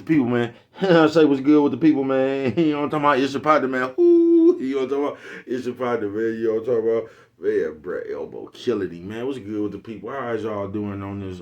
people, man. Say what's good with the people, man. You know what I'm talking about? It's your partner, man. Ooh, you know what I'm talking about? It's your partner, man. You know what I'm talking about? Man, bro, elbow killing him, man. What's good with the people? How is y'all doing on this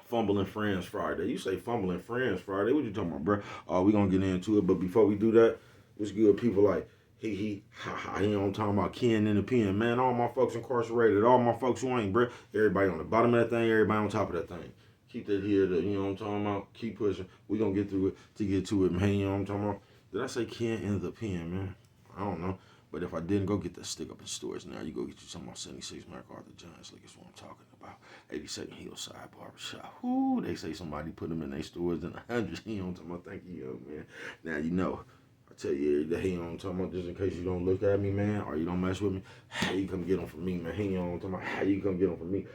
Fumbling Friends Friday? You say Fumbling Friends Friday. What you talking about, bro? We gonna get into it, but before we do that, what's good, people like ha ha, you know what I'm talking about, Ken in the pen, man. All my folks incarcerated, all my folks who ain't, bro. Everybody on the bottom of that thing, everybody on top of that thing. Keep that here, you know what I'm talking about? Keep pushing. We gonna get through it to get to it, man. You know what I'm talking about? Did I say Ken in the pen, man? I don't know. But if I didn't, go get that stick up in stores now. You go get you some on 76 MacArthur Giants. Look, that's what I'm talking about. 82nd Hillside Barbershop. Whoo, they say somebody put them in their stores in the hundreds. You know what I'm talking about? Thank you, young man. Now you know. I tell you every day, you know what I'm talking about, just in case you don't look at me, man, or you don't mess with me, how you come get them from me, man. You know what I'm talking about? How you come get them from me?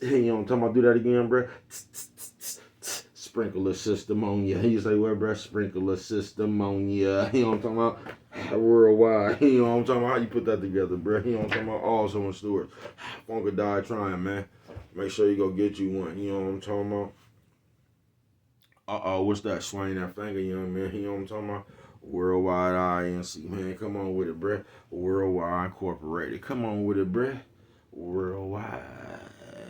You know what I'm talking about? Do that again, bro. Sprinkler system on ya. You say, what, bro? Sprinkler system on ya. You know what I'm talking about? Worldwide. You know what I'm talking about? How you put that together, bro? You know what I'm talking about? Also in stores. Funka die trying, man. Make sure you go get you one. You know what I'm talking about? What's that? Swing that finger, young man. You know what I'm talking about? Worldwide INC, man. Come on with it, bruh. Worldwide Incorporated. Come on with it, bruh. Worldwide.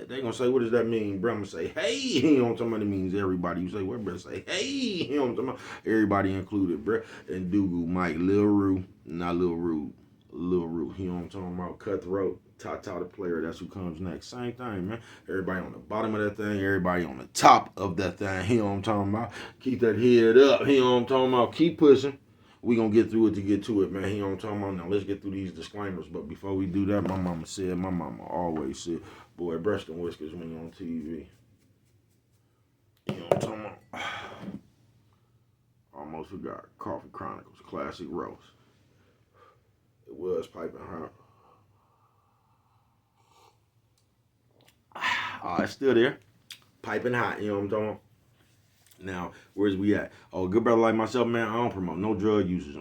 They gonna say, what does that mean, bruh? I'm gonna say, hey. You know what I'm talking about? It means everybody. You say, what, bruh? Say, hey. You know what I'm talking about? Everybody included, bruh. And Dougal, Mike, Lil Rue, not Lil Rude. Lil Rue. You know what I'm talking about? Cutthroat. Tata the player, that's who comes next. Same thing, man. Everybody on the bottom of that thing, everybody on the top of that thing. You know what I'm talking about? Keep that head up. You know what I'm talking about? Keep pushing. We gonna get through it to get to it, man. You know what I'm talking about? Now let's get through these disclaimers. But before we do that, my mama always said, boy, breast and whiskers when you on TV. You know what I'm talking about? Almost forgot. Coffee Chronicles, classic roast. It was piping hot. It's still there. Piping hot, you know what I'm talking about? Now, where's we at? Oh, good brother like myself, man, I don't promote no drug users.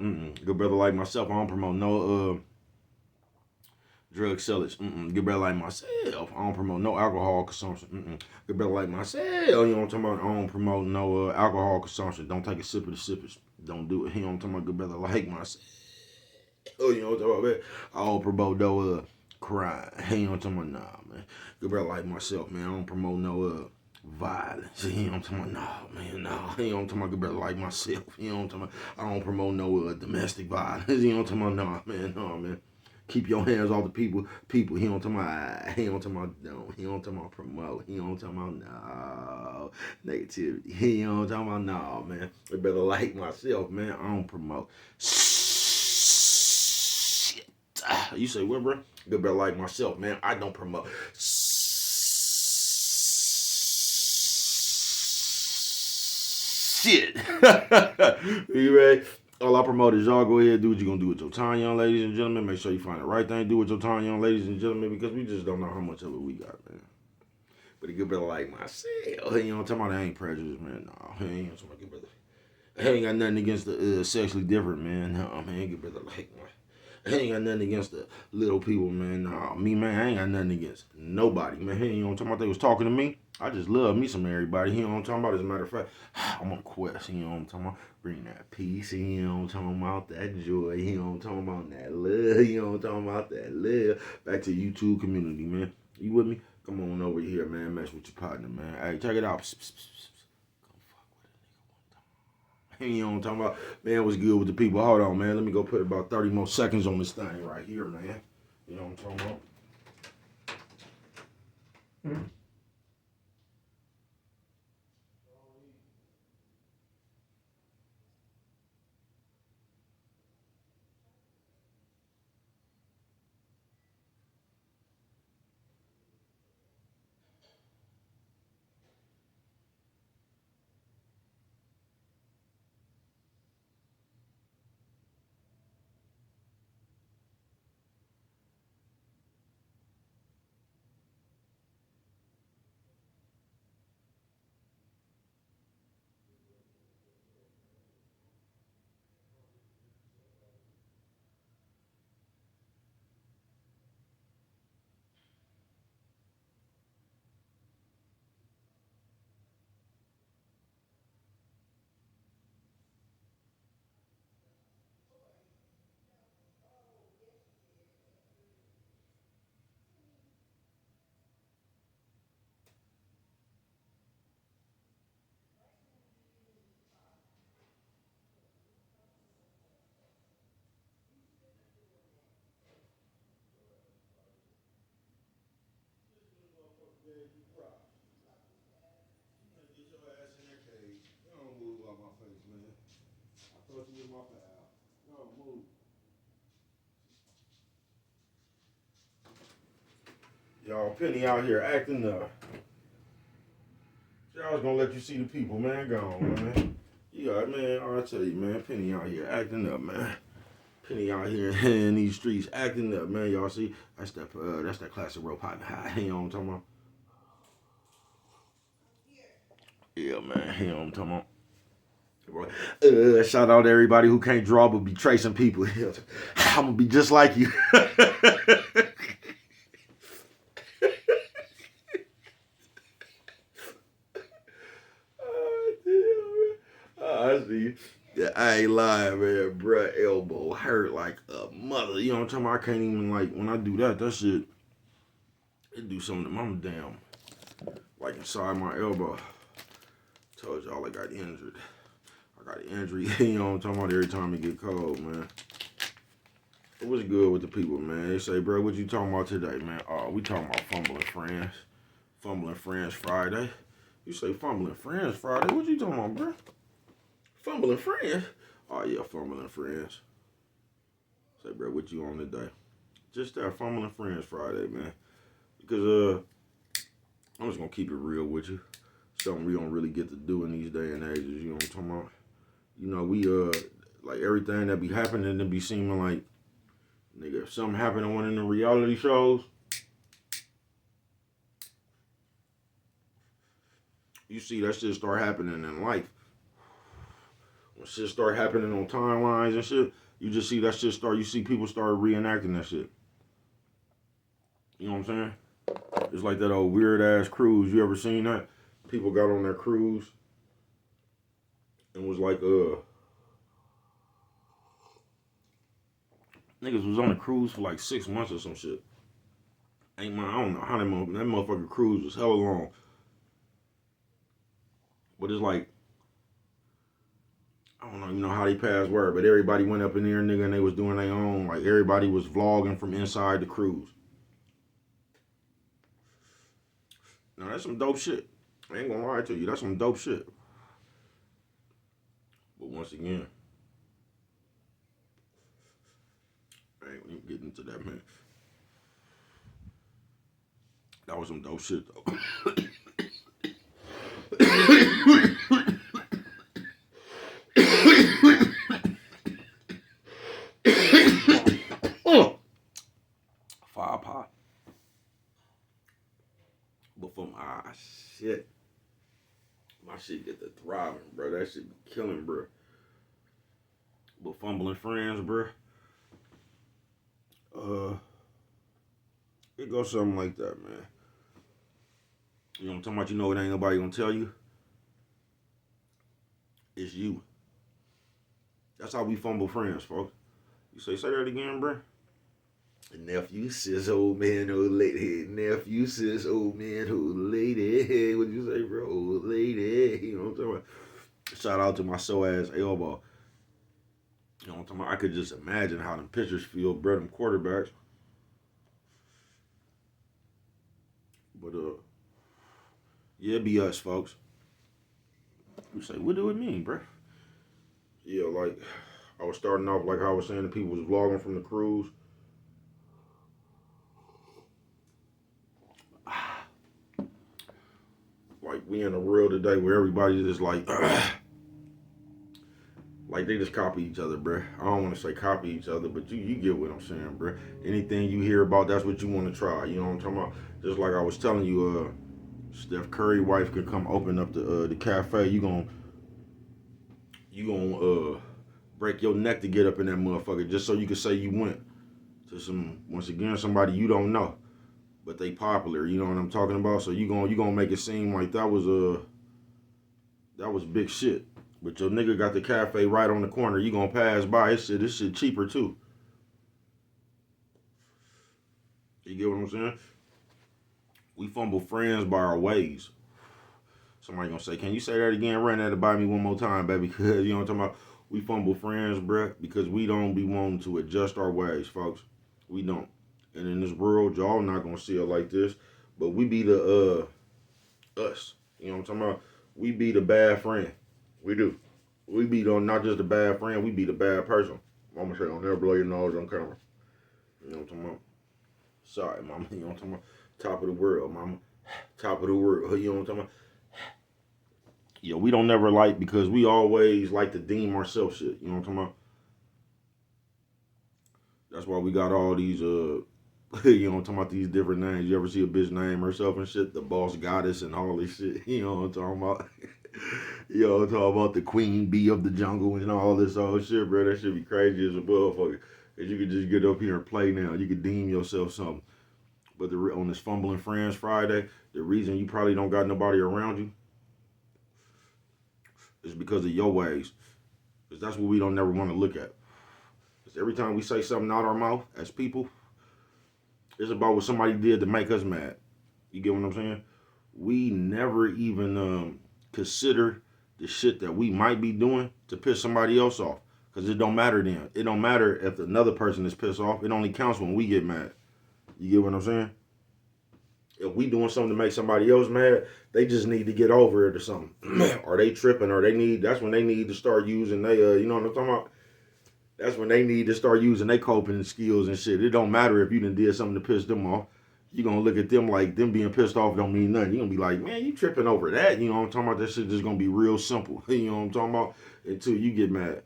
Good brother like myself, I don't promote no drug sellers. Good brother like myself, I don't promote no alcohol consumption. Good brother like myself, you know what I'm talking about? I don't promote no alcohol consumption. Don't take a sip of the sippers. Don't do it. You know what I'm talking about? Good brother like myself. Oh, you know what I'm talking about? I don't promote no crime. You know what I'm talking about? Nah, man. Good brother like myself, man. I don't promote no violence. You know what I'm talking about? Nah, man, nah. You know what I'm talking about? Good brother like myself. You know what I'm talking about? I don't promote no domestic violence. You know what I'm talking about? Nah, man. Keep your hands off the people. He don't talking about. He don't talking about. No. He don't talking about promote. He don't talking about no negativity. He don't talking about no, man. Good brother like myself, man. I don't promote. You say, what, bro? Good brother like myself, man. I don't promote shit. You ready? All I promote is y'all go ahead and do what you're gonna do with your time, young ladies and gentlemen. Make sure you find the right thing to do with your time, young ladies and gentlemen, because we just don't know how much of it we got, man. But a good brother like myself, you know what I'm talking about? I ain't prejudiced, man. No, he ain't talking about good brother. I ain't got nothing against the sexually different, man. No, man, good brother like my. I ain't got nothing against the little people, man. Nah, me, man, I ain't got nothing against nobody, man. You know what I'm talking about? They was talking to me. I just love me some everybody. You know what I'm talking about? As a matter of fact, I'm on a quest. You know what I'm talking about? Bring that peace. You know what I'm talking about? That joy. You know what I'm talking about? That love. You know what I'm talking about? That love. Back to YouTube community, man. You with me? Come on over here, man. Mess with your partner, man. Hey, check it out. You know what I'm talking about? Man, what's good with the people? Hold on, man. Let me go put about 30 more seconds on this thing right here, man. You know what I'm talking about? Get your ass in that cage. Don't move out my face, man. I thought you was my pal. Don't move. Y'all, Penny out here acting up. I was gonna let you see the people, man. Go on, man. You got, man. I tell you, man. Penny out here acting up, man. Penny out here in these streets acting up, man. Y'all see? That's that classic rope hot high. You know what I'm talking about? Yeah, man. You know what I'm talking about? Shout out to everybody who can't draw but be tracing people. I'm gonna be just like you. I see. Yeah, I ain't lying, man. Bruh, elbow hurt like a mother. You know what I'm talking about? I can't even, like, when I do that shit, it do something to my damn, like, inside my elbow. Told y'all I got injured. I got an injury, you know what I'm talking about, every time it get cold, man. It was good with the people, man. They say, bro, what you talking about today, man? Oh, we talking about fumbling friends. Fumbling Friends Friday. You say Fumbling Friends Friday? What you talking about, bro? Fumbling Friends? Oh, yeah, Fumbling Friends. Say, bro, what you on today? Just that Fumbling Friends Friday, man. Because, I'm just going to keep it real with you. Something we don't really get to do in these day and ages, you know what I'm talking about? You know, we, like, everything that be happening to be seeming like, nigga, if something happened on one of the reality shows, you see that shit start happening in life. When shit start happening on timelines and shit, you just see that shit start, you see people start reenacting that shit. You know what I'm saying? It's like that old weird ass cruise. You ever seen that? People got on their cruise and was like, niggas was on a cruise for like 6 months or some shit. I don't know how that motherfucking cruise was hella long. But it's like, I don't know, you know how they pass word, but everybody went up in there, nigga, and they was doing their own. Like, everybody was vlogging from inside the cruise. Now, that's some dope shit. I ain't gonna lie to you. That's some dope shit. But once again, I ain't even getting into that, man. That was some dope shit, though. Five pot. But from shit. My shit get to thriving, bro. That shit be killing, bro. But Fumbling Friends, bro. It goes something like that, man. You know what I'm talking about? You know it ain't nobody gonna tell you. It's you. That's how we fumble friends, folks. You say that again, bro? Nephew, sis, old man, old lady. Nephew, sis, old man, old lady. What you say, bro? Old lady. You know what I'm talking about? Shout out to my so-ass elbow. You know what I'm talking about? I could just imagine how them pitchers feel, bro, them quarterbacks. But, yeah, it be us, folks. You say, what do it mean, bro? Yeah, like, I was starting off, like I was saying, the people was vlogging from the cruise. Like, we in a world today where everybody just like they just copy each other, bruh. I don't want to say copy each other, but you get what I'm saying, bruh. Anything you hear about, that's what you want to try. You know what I'm talking about? Just like I was telling you, Steph Curry wife could come open up the cafe. You gonna break your neck to get up in that motherfucker just so you can say you went to somebody you don't know, but they popular. You know what I'm talking about? So you gonna make it seem like that was big shit. But your nigga got the cafe right on the corner. You gonna pass by. This shit cheaper too. You get what I'm saying? We fumble friends by our ways. Somebody gonna say, can you say that again? Run that by me one more time, baby. Because you know what I'm talking about? We fumble friends, bruh, because we don't be wanting to adjust our ways, folks. We don't. And in this world, y'all not gonna see it like this. But we be the us. You know what I'm talking about? We be the bad friend. We do. We be not just the bad friend, we be the bad person. Mama said, don't never blow your nose on camera. You know what I'm talking about? Sorry, mama. You know what I'm talking about? Top of the world, mama. Top of the world. You know what I'm talking about? Yeah, we don't never like because we always like to deem ourselves shit. You know what I'm talking about? That's why we got all these you know what I'm talking about, these different names. You ever see a bitch name herself and shit? The boss goddess and all this shit. You know what I'm talking about? You know what I'm talking about, the queen bee of the jungle and all this old shit, bro. That shit be crazy as a motherfucker. Cause you could just get up here and play now. You could deem yourself something. But on this Fumbling Friends Friday, the reason you probably don't got nobody around you is because of your ways. Because that's what we don't never want to look at. Because every time we say something out our mouth as people, it's about what somebody did to make us mad. You get what I'm saying? We never even consider the shit that we might be doing to piss somebody else off. Because it don't matter then. It don't matter if another person is pissed off. It only counts when we get mad. You get what I'm saying? If we doing something to make somebody else mad, they just need to get over it or something. Or they tripping, or that's when they need to start using you know what I'm talking about? That's when they need to start using their coping skills and shit. It don't matter if you done did something to piss them off. You gonna look at them like them being pissed off don't mean nothing. You gonna be like, man, you tripping over that. You know what I'm talking about? That shit just gonna be real simple. You know what I'm talking about? Until you get mad.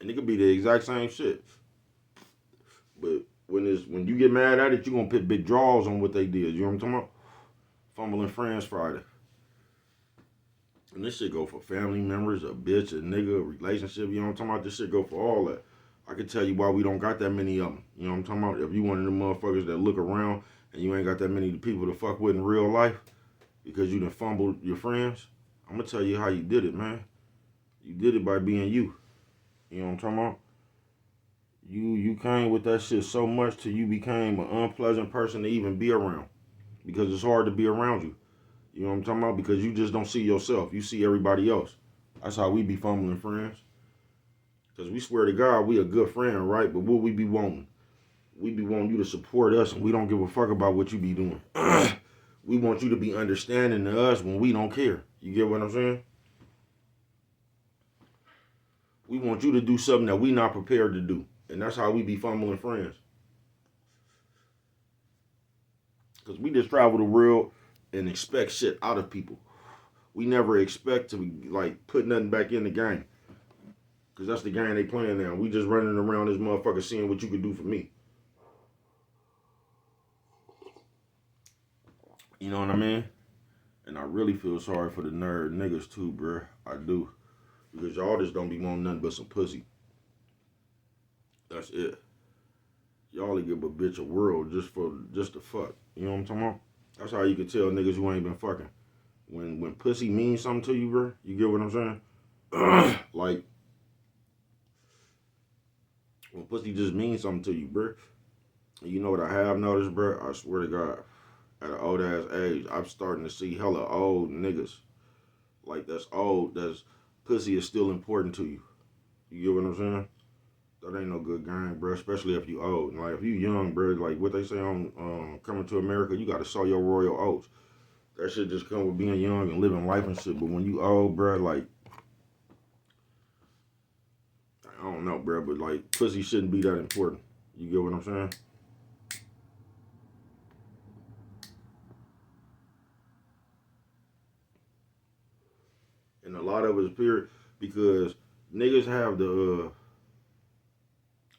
And it could be the exact same shit. But when you get mad at it, you gonna put big draws on what they did. You know what I'm talking about? Fumbling Friends Friday. And this shit go for family members, a bitch, a nigga, a relationship. You know what I'm talking about? This shit go for all that. I can tell you why we don't got that many of them. You know what I'm talking about? If you one of them motherfuckers that look around and you ain't got that many people to fuck with in real life because you done fumbled your friends, I'm gonna tell you how you did it, man. You did it by being you. You know what I'm talking about? You came with that shit so much till you became an unpleasant person to even be around because it's hard to be around you. You know what I'm talking about? Because you just don't see yourself. You see everybody else. That's how we be fumbling friends. Because we swear to God, we a good friend, right? But what we be wanting? We be wanting you to support us, and we don't give a fuck about what you be doing. We want you to be understanding to us when we don't care. You get what I'm saying? We want you to do something that we not prepared to do. And that's how we be fumbling friends. Because we just travel the world and expect shit out of people. We never expect to like put nothing back in the game. Because that's the game they playing now. We just running around this motherfucker seeing what you can do for me. You know what I mean? And I really feel sorry for the nerd niggas too, bruh. I do. Because y'all just don't be wanting nothing but some pussy. That's it. Y'all give a bitch a world just to fuck. You know what I'm talking about? That's how you can tell niggas who ain't been fucking. When pussy means something to you, bruh, you get what I'm saying? Like, when pussy just means something to you, bruh. You know what I have noticed, bruh? I swear to God. At an old ass age, I'm starting to see hella old niggas. Like, that's old. That's pussy is still important to you. You get what I'm saying? That ain't no good game, bro. Especially if you old. Like, if you young, bro, like what they say on Coming to America, you gotta sow your royal oats. That shit just come with being young and living life and shit. But when you old, bro, like, I don't know, bro, but like, pussy shouldn't be that important. You get what I'm saying? And a lot of it is period because niggas have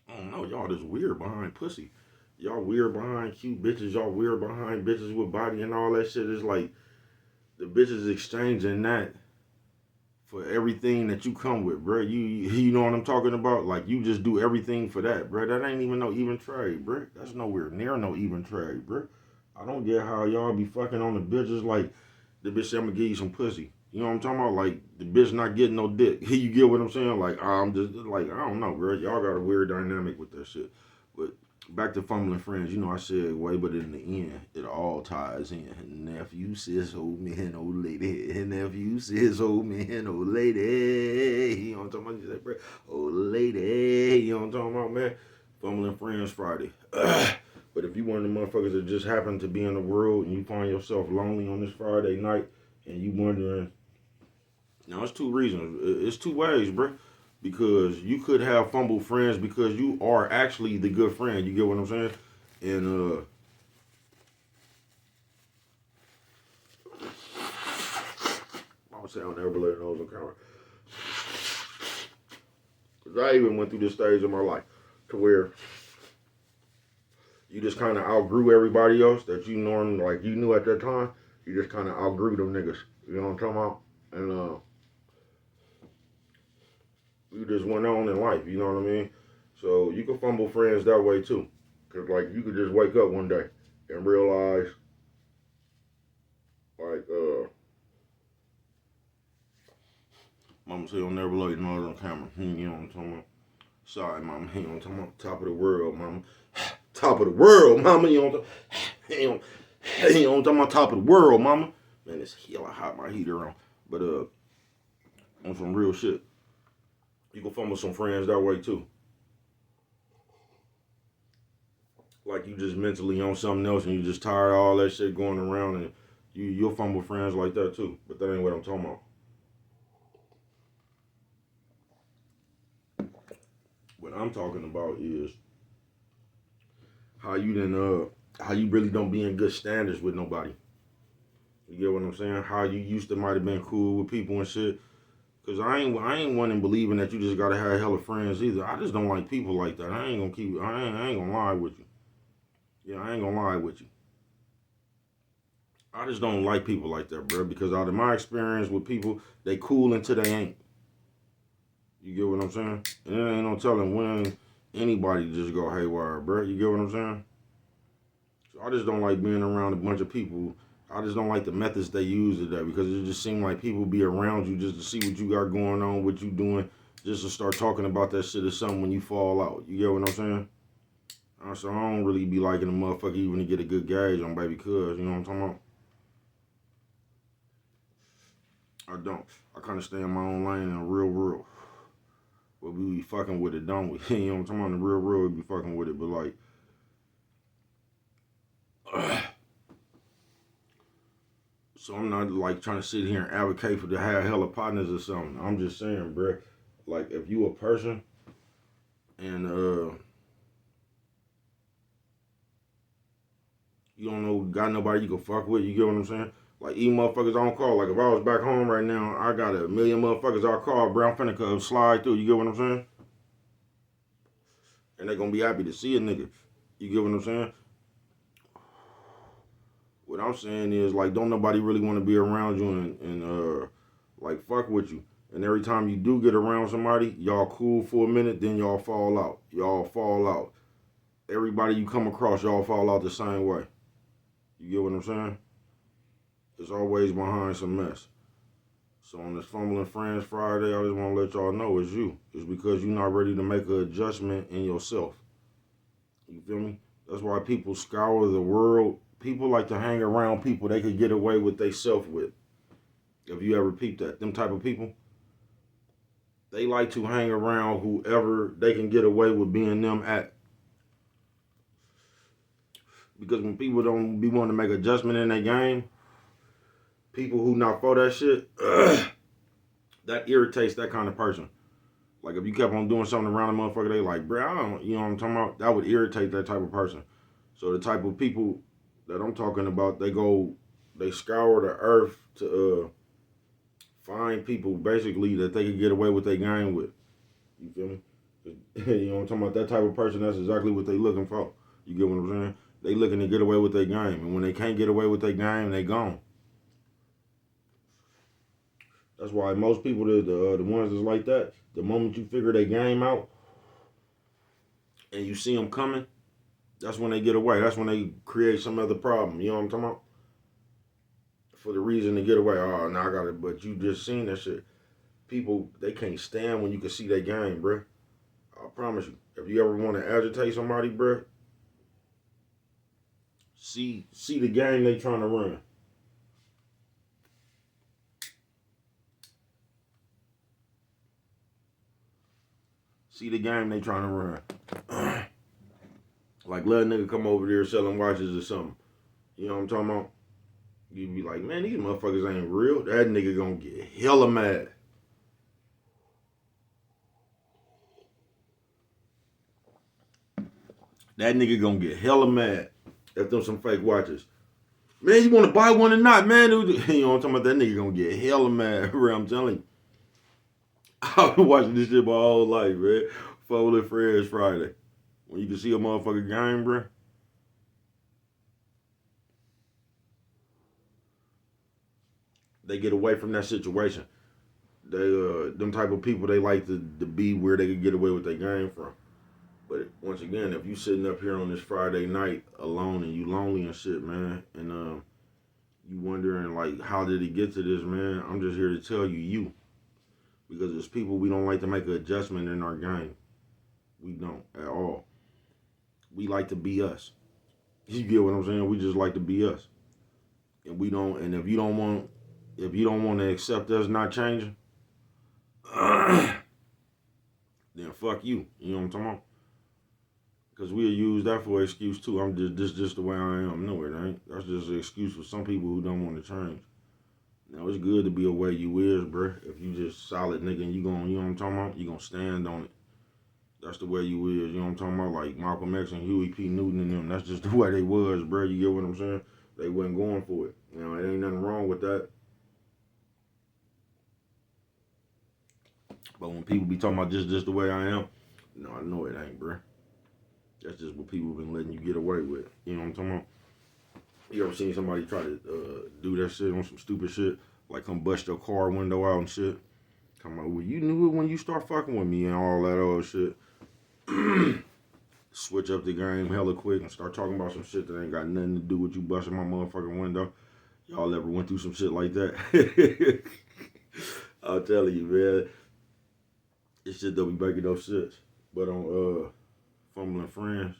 I don't know, y'all just weird behind pussy. Y'all weird behind cute bitches. Y'all weird behind bitches with body and all that shit. It's like the bitches exchanging that for everything that you come with, bro. You know what I'm talking about? Like, you just do everything for that, bro. That ain't even no even trade, bro. That's nowhere near no even trade, bro. I don't get how y'all be fucking on the bitches like the bitch say, I'm gonna give you some pussy. You know what I'm talking about? Like, the bitch not getting no dick. You get what I'm saying? Like, I'm just, like, I don't know, bro. Y'all got a weird dynamic with that shit. But back to fumbling friends. You know, I said way, but in the end, it all ties in. Nephew, sis, old man, old lady. Nephew, sis, old man, old lady. You know what I'm talking about? You say, bro, old lady. You know what I'm talking about, man? Fumbling Friends Friday. But if you one of the motherfuckers that just happen to be in the world and you find yourself lonely on this Friday night and you wondering, now it's two reasons. It's two ways, bro. Because you could have fumble friends because you are actually the good friend. You get what I'm saying? And I would say I'll never let nose on camera. Cause I even went through this stage of my life to where you just kind of outgrew everybody else that you normally like you knew at that time. You just kind of outgrew them niggas. You know what I'm talking about? And you just went on in life. You know what I mean? So you can fumble friends that way too. Cause like you could just wake up one day and realize like Mama say you'll never let your nose on camera. You know what I'm talking about? Sorry, Mama. You know what I'm talking about? Top of the world, Mama. Top of the world, Mama. You know what I'm talking about? Top of the world, Mama. Man, it's hella hot. My heater on. But on some real shit, you can fumble some friends that way too. Like you just mentally on something else and you just tired of all that shit going around and you'll fumble friends like that too. But that ain't what I'm talking about. What I'm talking about is how you how you really don't be in good standards with nobody. You get what I'm saying? How you used to might have been cool with people and shit. Cause I ain't one in believing that you just gotta have hella friends either. I just don't like people like that. I ain't gonna lie with you. Yeah, I ain't gonna lie with you. I just don't like people like that, bro. Because out of my experience with people, they cool until they ain't. You get what I'm saying? And there ain't no telling when anybody just go haywire, bro. You get what I'm saying? So I just don't like being around a bunch of people. I just don't like the methods they use today because it just seems like people be around you just to see what you got going on, what you doing, just to start talking about that shit or something when you fall out. You get what I'm saying? So I don't really be liking a motherfucker even to get a good gauge on baby cuz, you know what I'm talking about? I don't. I kind of stay in my own lane in the real world. But we be fucking with it, don't we? You know what I'm talking about? In the real world, we be fucking with it. But like, so I'm not like trying to sit here and advocate for to have hella partners or something. I'm just saying, bruh, like if you a person and you don't know got nobody you can fuck with, you get what I'm saying? Like even motherfuckers on call. Like if I was back home right now, I got a million motherfuckers I call, bro. I'm finna come slide through. You get what I'm saying? And they gonna be happy to see a nigga. You get what I'm saying? What I'm saying is like don't nobody really want to be around you and like fuck with you. And every time you do get around somebody, y'all cool for a minute, then y'all fall out. Y'all fall out. Everybody you come across, y'all fall out the same way. You get what I'm saying? It's always behind some mess. So on this Fumbling Friends Friday, I just want to let y'all know it's you. It's because you're not ready to make an adjustment in yourself. You feel me? That's why people scour the world. People like to hang around people they could get away with they self with. If you ever peep that, them type of people, they like to hang around whoever they can get away with being them at. Because when people don't be wanting to make adjustment in their game, people who not for that shit, that irritates that kind of person. Like if you kept on doing something around a motherfucker, they like, bro, I don't, you know what I'm talking about? That would irritate that type of person. So the type of people that I'm talking about, they scour the earth to find people basically that they can get away with their game with. You feel me? You know what I'm talking about? That type of person, that's exactly what they looking for. You get what I'm saying? They looking to get away with their game. And when they can't get away with their game, they gone. That's why most people, the ones that's like that, the moment you figure their game out and you see them coming, that's when they get away. That's when they create some other problem. You know what I'm talking about? For the reason to get away. Oh, now I got it. But you just seen that shit. People, they can't stand when you can see their game, bruh. I promise you. If you ever want to agitate somebody, bruh, see the game they trying to run. See the game they trying to run. Like, let a nigga come over there selling watches or something. You know what I'm talking about? You be like, man, these motherfuckers ain't real. That nigga gonna get hella mad. That nigga gonna get hella mad if them some fake watches. Man, you wanna buy one or not, man? You know what I'm talking about? That nigga gonna get hella mad, bro. I'm telling you. I've been watching this shit my whole life, man. Fumbling Friends Friday. When you can see a motherfucker game, bro. They get away from that situation. They them type of people, they like to be where they can get away with their game from. But once again, if you sitting up here on this Friday night alone and you lonely and shit, man, and you wondering like how did it get to this, man? I'm just here to tell you, because there's people we don't like to make an adjustment in our game. We don't at all. We like to be us. You get what I'm saying? We just like to be us, and we don't. And if you don't want to accept us not changing, then fuck you. You know what I'm talking about? Because we'll use that for an excuse too. I'm just the way I am. No, it ain't. That's just an excuse for some people who don't want to change. Now it's good to be a way you is, bro. If you just solid nigga and you know what I'm talking about? You gonna stand on it. That's the way you is. You know what I'm talking about? Like Malcolm X and Huey P. Newton and them. That's just the way they was, bro. You get what I'm saying? They wasn't going for it. You know, it ain't nothing wrong with that. But when people be talking about just the way I am, no, I know it ain't, bro. That's just what people been letting you get away with. You know what I'm talking about? You ever seen somebody try to do that shit on some stupid shit? Like come bust your car window out and shit? Come on, well, you knew it when you start fucking with me and all that old shit. Switch up the game hella quick and start talking about some shit that ain't got nothing to do with you busting my motherfucking window. Y'all ever went through some shit like that? I'll tell you, man. This shit don't be making no sense. But on Fumbling Friends,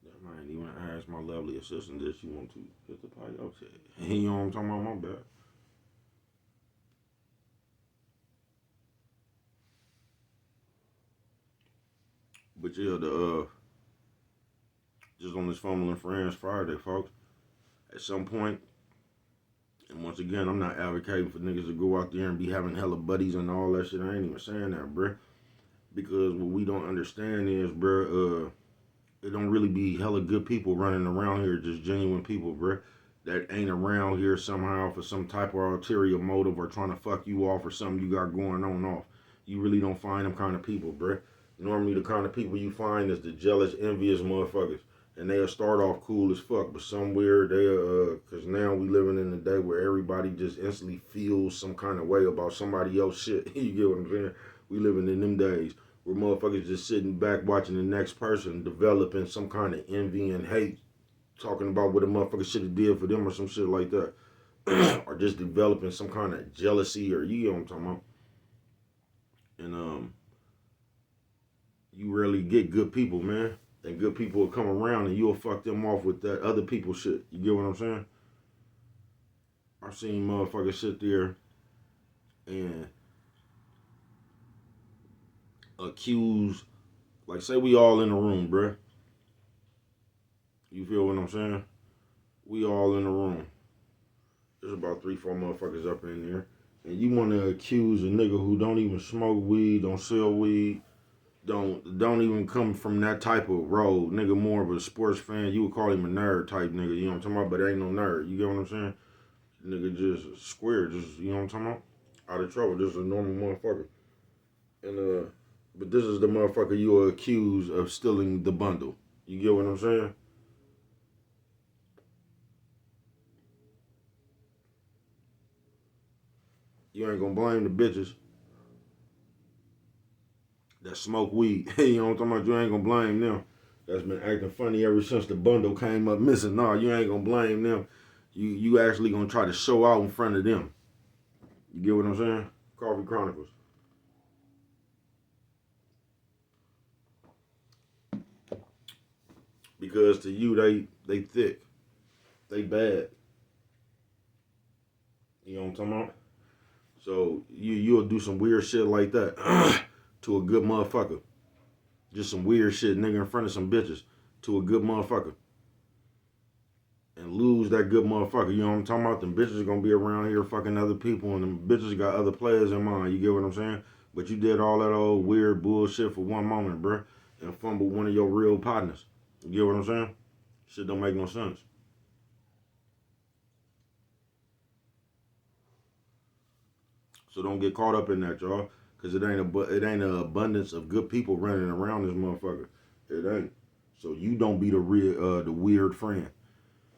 I ain't even ask my lovely assistant that she want to hit the pipe. Okay. You know what I'm talking about? My bad. But yeah, the just on this Fumbling Friends Friday, folks. At some point, and once again, I'm not advocating for niggas to go out there and be having hella buddies and all that shit. I ain't even saying that, bruh. Because what we don't understand is, bruh, it don't really be hella good people running around here, just genuine people, bruh, that ain't around here somehow for some type of ulterior motive or trying to fuck you off or something you got going on off. You really don't find them kind of people, bruh. Normally the kind of people you find is the jealous, envious motherfuckers. And they'll start off cool as fuck, but somewhere cause now we living in a day where everybody just instantly feels some kind of way about somebody else shit. You get what I'm saying? We living in them days where motherfuckers just sitting back watching the next person developing some kind of envy and hate, talking about what a motherfucker should have did for them or some shit like that. Or just developing some kind of jealousy or you know what I'm talking about. And you rarely get good people, man. And good people will come around and you'll fuck them off with that other people shit. You get what I'm saying? I've seen motherfuckers sit there and accuse, like say we all in a room, bruh. You feel what I'm saying? We all in a room. There's about 3-4 motherfuckers up in there. And you want to accuse a nigga who don't even smoke weed, don't sell weed, don't even come from that type of road. Nigga more of a sports fan. You would call him a nerd type nigga. You know what I'm talking about? But ain't no nerd. You get what I'm saying? Nigga just square. Just, you know what I'm talking about? Out of trouble. Just a normal motherfucker. And but this is the motherfucker you are accused of stealing the bundle. You get what I'm saying? You ain't gonna blame the bitches that smoke weed. You know what I'm talking about? You ain't gonna blame them. That's been acting funny ever since the bundle came up missing. No, you ain't gonna blame them. You actually gonna try to show out in front of them. You get what I'm saying? Coffee Chronicles. Because to you they thick. They bad. You know what I'm talking about? So you'll do some weird shit like that to a good motherfucker. Just some weird shit, nigga, in front of some bitches. to a good motherfucker and lose that good motherfucker. You know what I'm talking about? Them bitches gonna be around here fucking other people, and them bitches got other players in mind. You get what I'm saying? But you did all that old weird bullshit for one moment, bruh, and fumbled one of your real partners. You get what I'm saying? Shit don't make no sense. So don't get caught up in that, y'all, because it ain't an abundance of good people running around this motherfucker. It ain't. So you don't be the weird friend.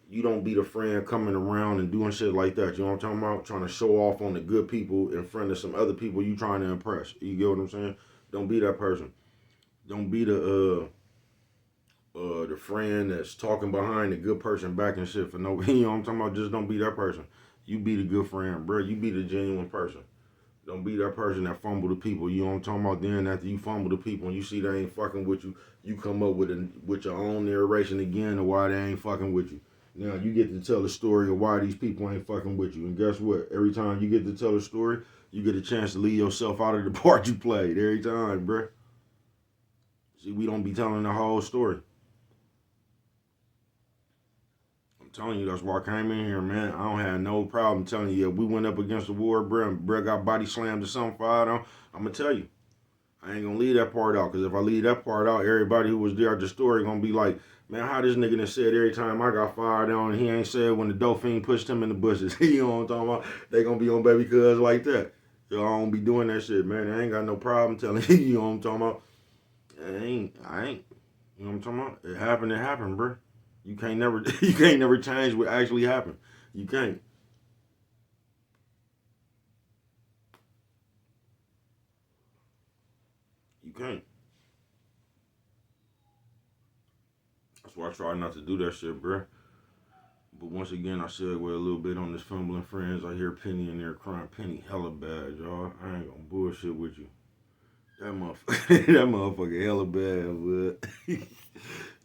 You don't be the friend coming around and doing shit like that. You know what I'm talking about? Trying to show off on the good people in front of some other people you trying to impress. You get what I'm saying? Don't be that person. Don't be the friend that's talking behind the good person back and shit for no. You know what I'm talking about? Just don't be that person. You be the good friend, bro. You be the genuine person. Don't be that person that fumble the people. You know what I'm talking about? Then after you fumble the people and you see they ain't fucking with you, you come up with your own narration again of why they ain't fucking with you. Now you get to tell the story of why these people ain't fucking with you. And guess what? Every time you get to tell a story, you get a chance to leave yourself out of the part you played. Every time, bruh. See, we don't be telling the whole story. I'm telling you, that's why I came in here, man. I don't have no problem telling you. If we went up against the war, bruh, and bruh got body slammed or something fired on, I'm going to tell you. I ain't gonna leave that part out, because if I leave that part out, everybody who was there at the story gonna be like, man, how this nigga done said every time I got fired on, and he ain't said when the Dauphin pushed him in the bushes. You know what I'm talking about? They gonna be on baby cuz like that. So I don't be doing that shit, man. I ain't got no problem telling you, you know what I'm talking about? I ain't. You know what I'm talking about? It happened, bro. You can't never, you can't never change what actually happened. You can't. You can't. That's why I try not to do that shit, bro. But once again, I segue a little bit on this fumbling friends. I hear Penny in there crying. Penny hella bad, y'all. I ain't gonna bullshit with you. That motherfucker, that motherfucker hella bad, but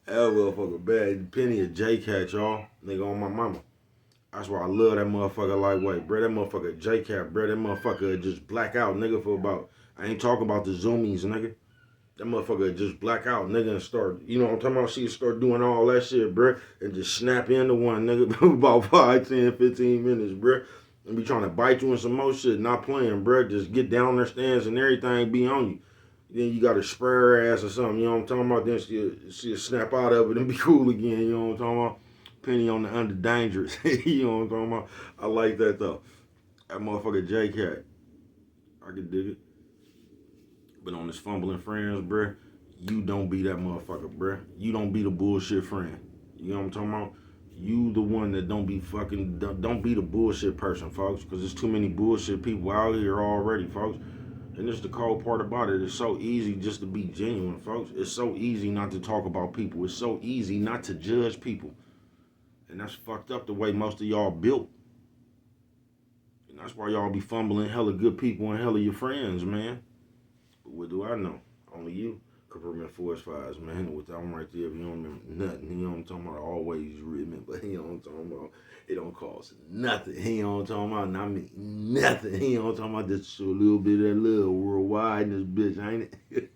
that motherfucker bad. Penny a J-Cat, y'all. Nigga on my mama. That's why I love that motherfucker lightweight, bro. That motherfucker J-Cat, bro. That motherfucker just black out, nigga, for about, I ain't talking about the zoomies, nigga. That motherfucker just black out, nigga, and start, you know what I'm talking about? She start doing all that shit, bruh, and just snap into one, nigga, about 5, 10, 15 minutes, bruh. And be trying to bite you in some more shit, not playing, bruh. Just get down their stands and everything be on you. Then you gotta spray her ass or something, you know what I'm talking about? Then she'll snap out of it and be cool again, you know what I'm talking about? Penny on the under dangerous, you know what I'm talking about? I like that, though. That motherfucker J-Cat. I can dig it. But on this fumbling friends, bruh, you don't be that motherfucker, bruh. You don't be the bullshit friend. You know what I'm talking about? You the one that don't be fucking, don't be the bullshit person, folks, because there's too many bullshit people out here already, folks. And this is the cold part about it. It's so easy just to be genuine, folks. It's so easy not to talk about people. It's so easy not to judge people. And that's fucked up the way most of y'all built. And that's why y'all be fumbling hella good people and hella your friends, man. But what do I know? Only you could remember Forest Fires, man. With that one right there, if you don't remember nothing, you know what I'm talking about? I always remember, you know what I'm talking about? It don't cost nothing, you know what I'm talking about? Not me, nothing, you know what I'm talking about? Just a little bit of that love worldwide in this bitch, ain't it?